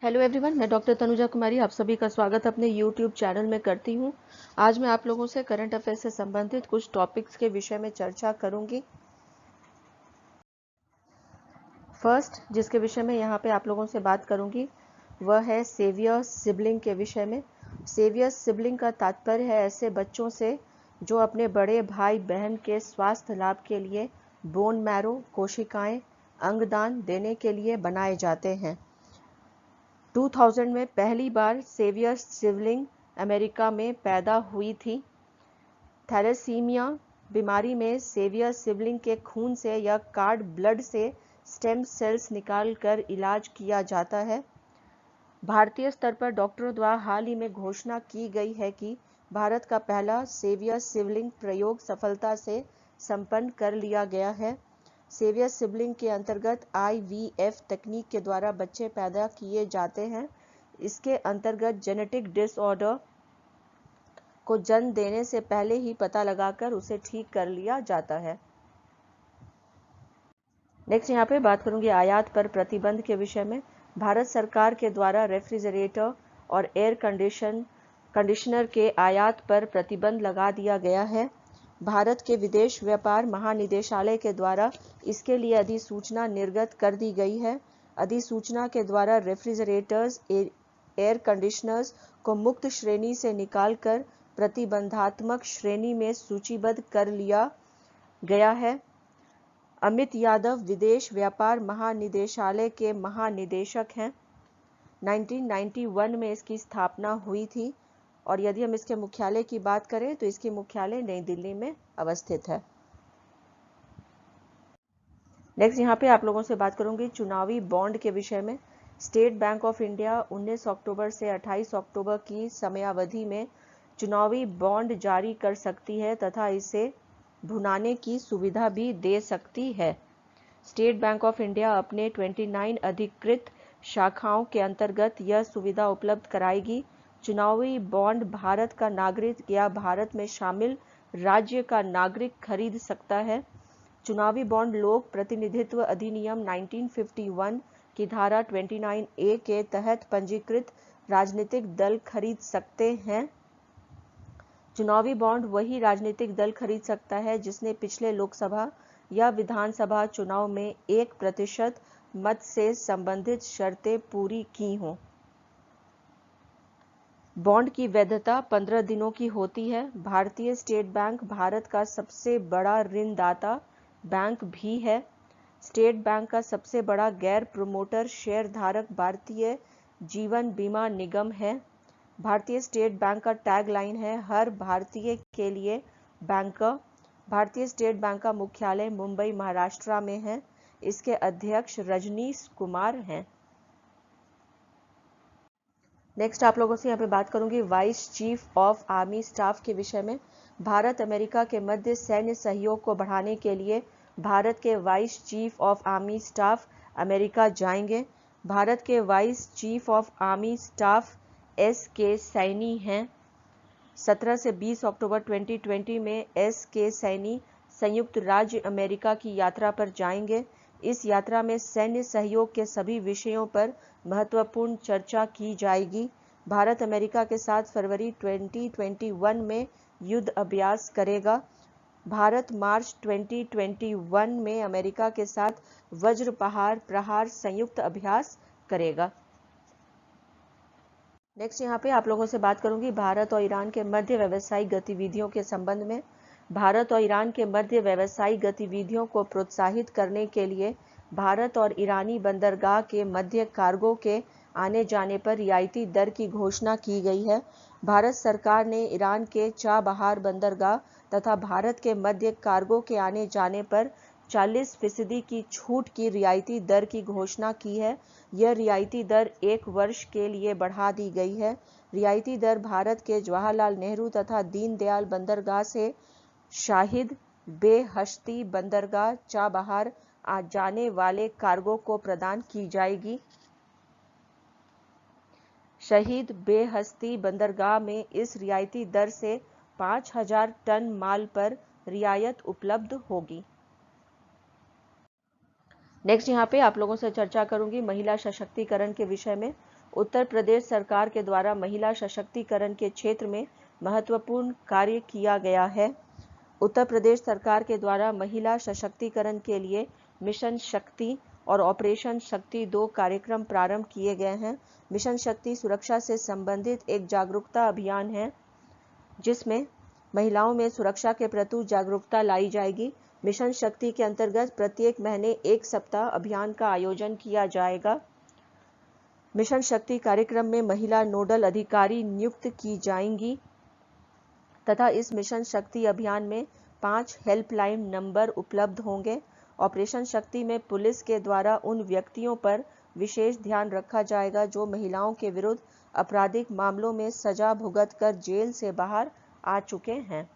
Hello everyone, मैं doctor Tanuja कुमारी आप सभी का स्वागत अपने यूट्यूब चैनल में करती हूँ। आज मैं आप लोगों से करंट अफेयर से संबंधित कुछ टॉपिक्स के विषय में चर्चा करूंगी। फर्स्ट जिसके विषय में यहाँ पे आप लोगों से बात करूंगी वह है सेवियर सिबलिंग के विषय में। सेवियर सिबलिंग का तात्पर्य है ऐसे बच्चों से जो अपने बड़े भाई बहन के स्वास्थ्य लाभ के लिए बोन मैरो कोशिकाएं अंगदान देने के लिए बनाए जाते हैं। 2000 में पहली बार सेवियर सिबलिंग अमेरिका में पैदा हुई थी। थैलेसीमिया बीमारी में सेवियर सिबलिंग के खून से या कार्ड ब्लड से स्टेम सेल्स निकालकर इलाज किया जाता है। भारतीय स्तर पर डॉक्टरों द्वारा हाल ही में घोषणा की गई है कि भारत का पहला सेवियर सिबलिंग प्रयोग सफलता से संपन्न कर लिया गया है। सेवियर सिबलिंग के अंतर्गत IVF तकनीक के द्वारा बच्चे पैदा किए जाते हैं। इसके अंतर्गत जेनेटिक डिसऑर्डर को जन्म देने से पहले ही पता लगाकर उसे ठीक कर लिया जाता है। नेक्स्ट यहाँ पे बात करूंगी आयात पर प्रतिबंध के विषय में। भारत सरकार के द्वारा रेफ्रिजरेटर और एयर कंडीशनर के आयात पर प्रतिबंध लगा दिया गया है। भारत के विदेश व्यापार महानिदेशालय के द्वारा इसके लिए अधिसूचना निर्गत कर दी गई है। अधिसूचना के द्वारा रेफ्रिजरेटर्स एयर कंडीशनर्स को मुक्त श्रेणी से निकालकर प्रतिबंधात्मक श्रेणी में सूचीबद्ध कर लिया गया है। अमित यादव विदेश व्यापार महानिदेशालय के महानिदेशक हैं। 1991 में इसकी स्थापना हुई थी और यदि हम इसके मुख्यालय की बात करें तो इसकी मुख्यालय नई दिल्ली में अवस्थित है। नेक्स्ट यहाँ पे आप लोगों से बात करूंगी चुनावी बॉन्ड के विषय में। स्टेट बैंक ऑफ इंडिया 19 अक्टूबर से 28 अक्टूबर की समयावधि में चुनावी बॉन्ड जारी कर सकती है तथा इसे भुनाने की सुविधा भी दे सकती है। स्टेट बैंक ऑफ इंडिया अपने 29 अधिकृत शाखाओं के अंतर्गत यह सुविधा उपलब्ध कराएगी। चुनावी बॉन्ड भारत का नागरिक या भारत में शामिल राज्य का नागरिक खरीद सकता है। चुनावी बॉन्ड लोक प्रतिनिधित्व अधिनियम 1951 की धारा 29A के तहत पंजीकृत राजनीतिक दल खरीद सकते हैं। चुनावी बॉन्ड वही राजनीतिक दल खरीद सकता है जिसने पिछले लोकसभा या विधानसभा चुनाव में 1% मत से संबंधित शर्तें पूरी की हों। बॉन्ड की वैधता 15 दिनों की होती है। भारतीय स्टेट बैंक भारत का सबसे बड़ा ऋणदाता बैंक भी है। स्टेट बैंक का सबसे बड़ा गैर प्रोमोटर शेयर धारक भारतीय जीवन बीमा निगम है। भारतीय स्टेट बैंक का टैग लाइन है हर भारतीय के लिए बैंकर। भारतीय स्टेट बैंक का मुख्यालय मुंबई महाराष्ट्र में है। इसके अध्यक्ष रजनीश कुमार हैं। नेक्स्ट आप लोगों से यहाँ पे बात करूंगी vice chief of army staff के विषय में। भारत अमेरिका के मध्य सैन्य सहयोग को बढ़ाने के लिए भारत के vice chief of army staff America जाएंगे। भारत के vice chief of army staff SK Saini हैं। 17 से 20 अक्टूबर 2020 में SK सैनी संयुक्त राज्य अमेरिका की यात्रा पर जाएंगे। इस यात्रा में सैन्य सहयोग के सभी विषयों पर महत्वपूर्ण चर्चा की जाएगी। भारत अमेरिका के साथ फरवरी 2021 में युद्ध अभ्यास करेगा। भारत मार्च 2021 में अमेरिका के साथ वज्र प्रहार संयुक्त अभ्यास करेगा। नेक्स्ट यहाँ पे आप लोगों से बात करूंगी भारत और ईरान के मध्य व्यावसायिक गतिविधियों के संबंध में। भारत और ईरान के मध्य व्यावसायिक गतिविधियों को प्रोत्साहित करने के लिए भारत और ईरानी बंदरगाह के मध्य कार्गो के आने जाने पर रियायती दर की घोषणा की गई है। भारत सरकार ने ईरान के चाबहार बंदरगाह तथा भारत के मध्य कार्गो के आने जाने पर 40% की छूट की रियायती दर की घोषणा की है। यह रियायती दर 1 वर्ष के लिए बढ़ा दी गई है। रियायती दर भारत के जवाहरलाल नेहरू तथा दीनदयाल बंदरगाह से शाहिद बेहश्ती बंदरगाह चाबहार आ जाने वाले कार्गो को प्रदान की जाएगी। शहीद बेहश्ती बंदरगाह में इस रियायती दर से 5000 टन माल पर रियायत उपलब्ध होगी। नेक्स्ट यहाँ पे आप लोगों से चर्चा करूंगी महिला सशक्तिकरण के विषय में। उत्तर प्रदेश सरकार के द्वारा महिला सशक्तिकरण के क्षेत्र में महत्वपूर्ण कार्य किया गया है। उत्तर प्रदेश सरकार के द्वारा महिला सशक्तिकरण के लिए मिशन शक्ति और ऑपरेशन शक्ति 2 कार्यक्रम प्रारंभ किए गए हैं। मिशन शक्ति सुरक्षा से संबंधित एक जागरूकता अभियान है जिसमें महिलाओं में सुरक्षा के प्रति जागरूकता लाई जाएगी। मिशन शक्ति के अंतर्गत प्रत्येक महीने 1 सप्ताह अभियान का आयोजन किया जाएगा। मिशन शक्ति कार्यक्रम में महिला नोडल अधिकारी नियुक्त की जाएंगी तथा इस मिशन शक्ति अभियान में 5 हेल्पलाइन नंबर उपलब्ध होंगे। ऑपरेशन शक्ति में पुलिस के द्वारा उन व्यक्तियों पर विशेष ध्यान रखा जाएगा जो महिलाओं के विरुद्ध आपराधिक मामलों में सजा भुगत कर जेल से बाहर आ चुके हैं।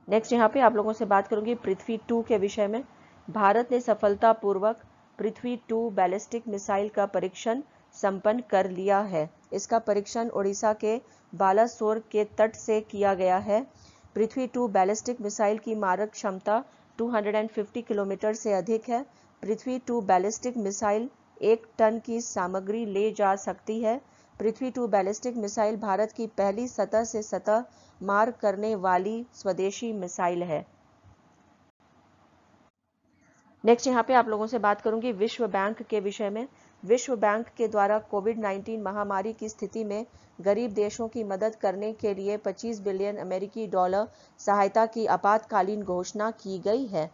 नेक्स्ट यहाँ पे आप लोगों से बात करूंगी पृथ्वी 2 के विषय में। भारत ने सफलतापूर्वक पृथ्वी 2 बैलिस्टिक मिसाइल का परीक्षण संपन्न कर लिया है। इसका परीक्षण ओडिशा के बालासोर के तट से किया गया है। पृथ्वी 2 बैलिस्टिक मिसाइल की मारक क्षमता 250 किलोमीटर से अधिक है। पृथ्वी 2 बैलिस्टिक मिसाइल 1 टन की सामग्री ले जा सकती है। पृथ्वी 2 बैलिस्टिक मिसाइल भारत की पहली सतह से सतह मार करने वाली स्वदेशी मिसाइल है। नेक्स्ट यहाँ पे आप लोगों से बात करूंगी विश्व बैंक के विषय में। विश्व बैंक के द्वारा कोविड-19 महामारी की स्थिति में गरीब देशों की मदद करने के लिए 25 बिलियन अमेरिकी डॉलर सहायता की आपातकालीन घोषणा की गई है।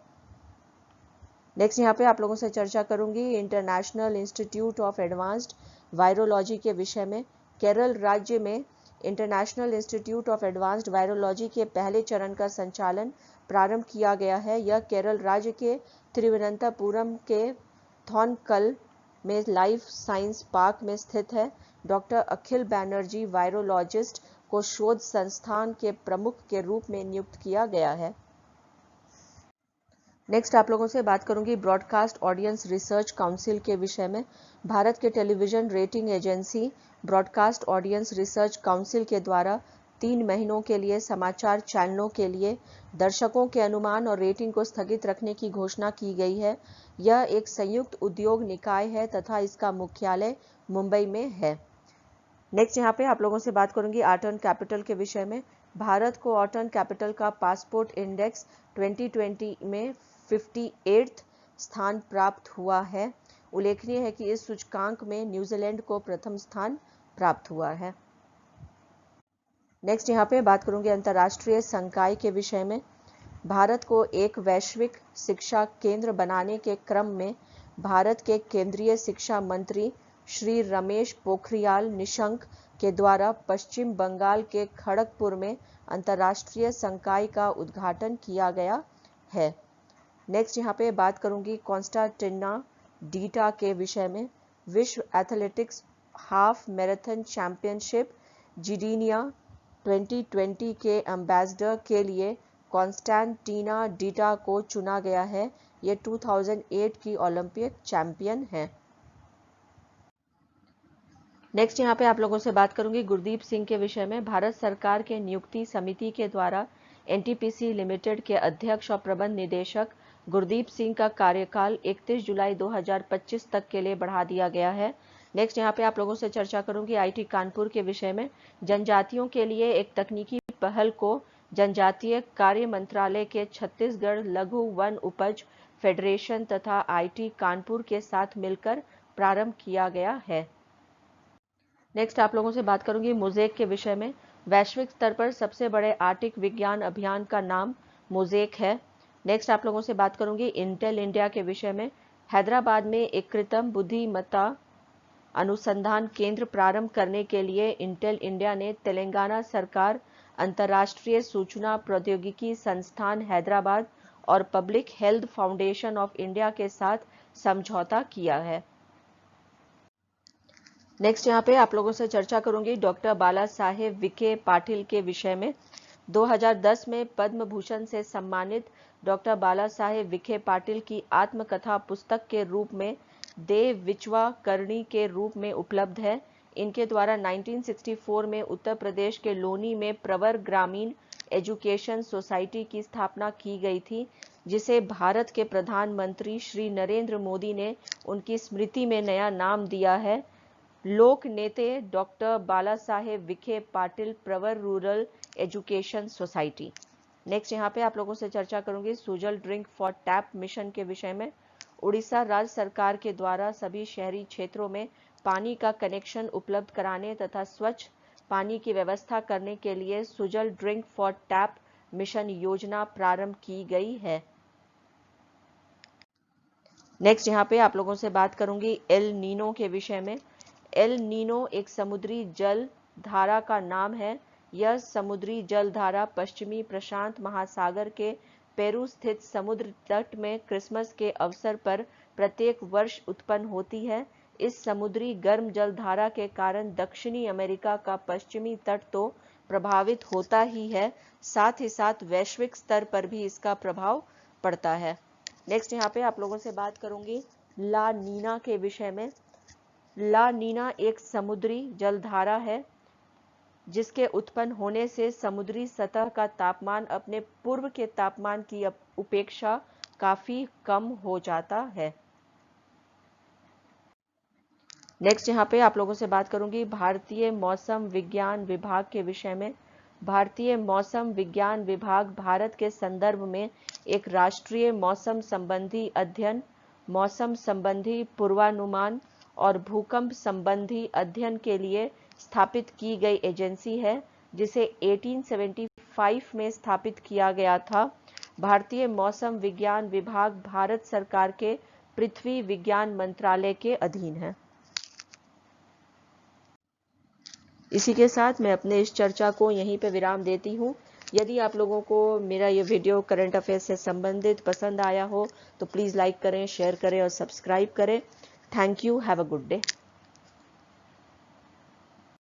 नेक्स्ट यहाँ पे आप लोगों से चर्चा करूंगी international institute of advanced virology के विषय में। केरल राज्य में international institute of advanced virology के पहले चरण का संचालन प्रारंभ किया गया है। यह केरल राज्य के तिरुवनंतपुरम के थॉनकल में लाइफ साइंस पार्क में स्थित है। डॉक्टर अखिल बैनर्जी वायरोलॉजिस्ट को शोध संस्थान के प्रमुख के रूप में नियुक्त किया गया है। नेक्स्ट आप लोगों से बात करूंगी ब्रॉडकास्ट ऑडियंस रिसर्च काउंसिल के विषय में। भारत के television rating agency broadcast audience research council के द्वारा 3 महीनों के लिए समाचार चैनलों के लिए दर्शकों के अनुमान और रेटिंग को स्थगित रखने की घोषणा की गई है। यह एक संयुक्त उद्योग निकाय है तथा इसका मुख्यालय मुंबई में है। नेक्स्ट यहाँ पे आप लोगों से बात करूंगी ऑटन कैपिटल के विषय में। भारत को ऑटन कैपिटल का पासपोर्ट इंडेक्स 2020 में 58 स्थान प्राप्त हुआ है। उल्लेखनीय है कि इस सूचकांक में न्यूजीलैंड को प्रथम स्थान प्राप्त हुआ है। नेक्स्ट यहाँ पे बात करूंगी अंतर्राष्ट्रीय संकाय के विषय में। भारत को एक वैश्विक शिक्षा केंद्र बनाने के क्रम में भारत के केंद्रीय शिक्षा मंत्री श्री रमेश पोखरियाल निशंक के द्वारा पश्चिम बंगाल के खड़गपुर में अंतर्राष्ट्रीय संकाय का उद्घाटन किया गया है। नेक्स्ट यहाँ पे बात करूंगी कॉन्स्टेंटिना डीटा के विषय में। विश्व एथलेटिक्स हाफ मैराथन चैंपियनशिप जिडीनिया 2020 के एम्बेसडर के लिए कॉन्स्टेंटिना डीटा को चुना गया है। ये 2008 की ओलंपिक चैंपियन है। नेक्स्ट यहाँ पे आप लोगों से बात करूंगी गुरदीप सिंह के विषय में। भारत सरकार के नियुक्ति समिति के द्वारा एनटीपीसी लिमिटेड के अध्यक्ष और प्रबंध निदेशक गुरदीप सिंह का कार्यकाल 31 जुलाई 2025 तक के लिए बढ़ा दिया गया है। नेक्स्ट यहाँ पे आप लोगों से चर्चा करूंगी आईटी कानपुर के विषय में। जनजातियों के लिए एक तकनीकी पहल को जनजातीय कार्य मंत्रालय के छत्तीसगढ़ लघु वन उपज फेडरेशन तथा आईटी कानपुर के साथ मिलकर प्रारंभ किया गया है। नेक्स्ट आप लोगों से बात करूंगी मोज़ेक के विषय में। वैश्विक स्तर पर सबसे बड़े आर्टिक विज्ञान अभियान का नाम मोज़ेक है। नेक्स्ट आप लोगों से बात करूंगी इंटेल इंडिया के विषय में। हैदराबाद में एक कृत्रिम बुद्धिमत्ता अनुसंधान केंद्र प्रारंभ करने के लिए इंटेल इंडिया ने तेलंगाना सरकार, अंतर्राष्ट्रीय सूचना प्रौद्योगिकी संस्थान हैदराबाद और public health foundation of India के साथ समझौता किया है। नेक्स्ट यहाँ पे आप लोगों से चर्चा करूंगी डॉक्टर बाला साहेब विखे पाटिल के विषय में। 2010 में पद्म भूषण से सम्मानित डॉक्टर बाला साहेब विखे पाटिल की आत्मकथा पुस्तक के रूप में देव विचवा करणी के रूप में उपलब्ध है। इनके द्वारा 1964 में उत्तर प्रदेश के लोनी में प्रवर ग्रामीण एजुकेशन सोसाइटी की स्थापना की गई थी, जिसे भारत के प्रधानमंत्री श्री नरेंद्र मोदी ने उनकी स्मृति में नया नाम दिया है। लोक नेते डॉक्टर बाला साहेब विखे पाटिल प्रवर रूरल एजुकेशन सोसाइटी। नेक्स्ट यहाँ पे आप लोगों से चर्चा करूंगी Sujal drink for tap mission के विषय में। उड़ीसा राज्य सरकार के द्वारा सभी शहरी क्षेत्रों में पानी का कनेक्शन उपलब्ध कराने तथा स्वच्छ पानी की व्यवस्था करने के लिए Sujal drink for tap mission योजना प्रारंभ की गई है। नेक्स्ट यहाँ पे आप लोगों से बात करूंगी एल नीनो के विषय में। एल नीनो एक समुद्री जल धारा का नाम है। यह समुद्री जल धारा पश्चिमी प्रशांत महासागर के पेरू स्थित समुद्र तट में क्रिसमस के अवसर पर प्रत्येक वर्ष उत्पन्न होती है। इस समुद्री गर्म जल धारा के कारण दक्षिणी अमेरिका का पश्चिमी तट तो प्रभावित होता ही है, साथ ही साथ वैश्विक स्तर पर भी इसका प्रभाव पड़ता है। नेक्स्ट यहाँ पे आप लोगों से बात करूंगी ला नीना के विषय में। ला नीना एक समुद्री जलधारा है जिसके उत्पन्न होने से समुद्री सतह का तापमान अपने पूर्व के तापमान की उपेक्षा काफी कम हो जाता है। नेक्स्ट यहाँ पे आप लोगों से बात करूंगी भारतीय मौसम विज्ञान विभाग के विषय में। भारतीय मौसम विज्ञान विभाग भारत के संदर्भ में एक राष्ट्रीय मौसम संबंधी अध्ययन, मौसम संबंधी पूर्वानुमान और भूकंप संबंधी अध्ययन के लिए स्थापित की गई एजेंसी है, जिसे 1875 में स्थापित किया गया था। भारतीय मौसम विज्ञान विभाग भारत सरकार के पृथ्वी विज्ञान मंत्रालय के अधीन है। इसी के साथ मैं अपने इस चर्चा को यहीं पे विराम देती हूँ। यदि आप लोगों को मेरा ये वीडियो करंट अफेयर्स से संबंधित पसंद आया हो तो प्लीज़ लाइक करें, शेयर करें और सब्सक्राइब करें। Thank you. Have a good day.